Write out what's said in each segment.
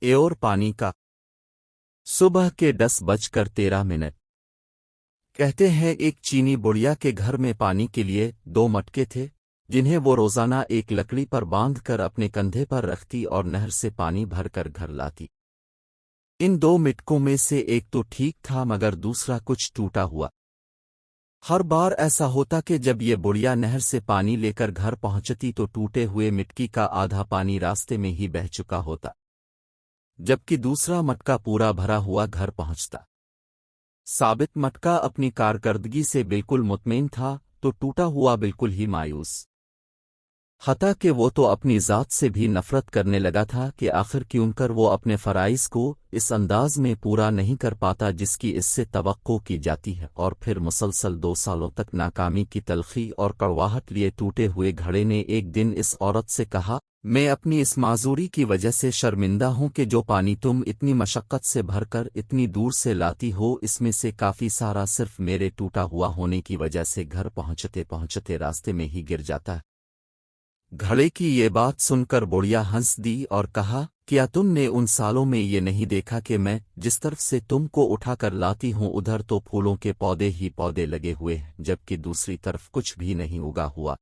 और पानी का। सुबह के 10:13। कहते हैं एक चीनी बुढ़िया के घर में पानी के लिए 2 मटके थे, जिन्हें वो रोजाना एक लकड़ी पर बांध कर अपने कंधे पर रखती और नहर से पानी भरकर घर लाती। इन 2 मटकों में से एक तो ठीक था मगर दूसरा कुछ टूटा हुआ। हर बार ऐसा होता कि जब ये बुढ़िया नहर से पानी लेकर घर पहुंचती तो टूटे हुए मिटकी का आधा पानी रास्ते में ही बह चुका होता, जबकि दूसरा मटका पूरा भरा हुआ घर पहुंचता। साबित मटका अपनी कारकर्दगी से बिल्कुल मुतमईन था तो टूटा हुआ बिल्कुल ही मायूस। हता कि वो तो अपनी ज़ात से भी नफरत करने लगा था कि आखिर क्योंकर वो अपने फ़राइज़ को इस अंदाज में पूरा नहीं कर पाता जिसकी इससे तवक्को की जाती है। और फिर मुसलसल 2 सालों तक नाकामी की तलखी और कड़वाहट लिए टूटे हुए घड़े ने एक दिन इस औरत से कहा, मैं अपनी इस माजूरी की वजह से शर्मिंदा हूँ कि जो पानी तुम इतनी मशक्क़त से भरकर इतनी दूर से लाती हो, इसमें से काफ़ी सारा सिर्फ मेरे टूटा हुआ होने की वजह से घर पहुँचते पहुँचते रास्ते में ही गिर जाता है। घड़े की ये बात सुनकर बुढ़िया हंस दी और कहा, क्या तुमने उन सालों में ये नहीं देखा कि मैं जिस तरफ से तुमको उठाकर लाती हूँ उधर तो फूलों के पौधे ही पौधे लगे हुए हैं, जबकि दूसरी तरफ कुछ भी नहीं उगा हुआ।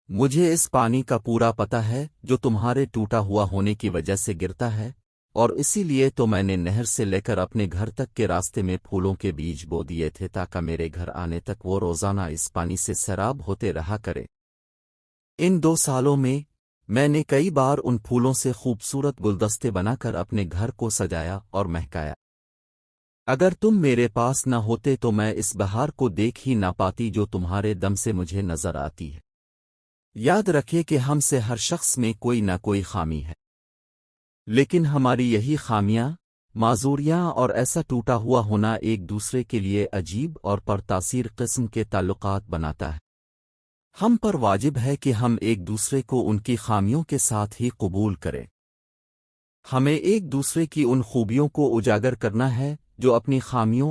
मुझे इस पानी का पूरा पता है जो तुम्हारे टूटा हुआ होने की वजह से गिरता है, और इसीलिए तो मैंने नहर से लेकर अपने घर तक के रास्ते में फूलों के बीज बो दिए थे ताकि मेरे घर आने तक वो रोजाना इस पानी से सैराब होते रहा करे। इन 2 सालों में मैंने कई बार उन फूलों से खूबसूरत गुलदस्ते बनाकर अपने घर को सजाया और महकाया। अगर तुम मेरे पास न होते तो मैं इस बहार को देख ही ना पाती जो तुम्हारे दम से मुझे नजर आती है। याद रखिए कि हम से हर शख्स में कोई न कोई खामी है, लेकिन हमारी यही खामियां, माजूरियां और ऐसा टूटा हुआ होना एक दूसरे के लिए अजीब और परतासीर किस्म के ताल्लुकात बनाता है। हम पर वाजिब है कि हम एक दूसरे को उनकी खामियों के साथ ही कबूल करें। हमें एक दूसरे की उन खूबियों को उजागर करना है जो अपनी खामियों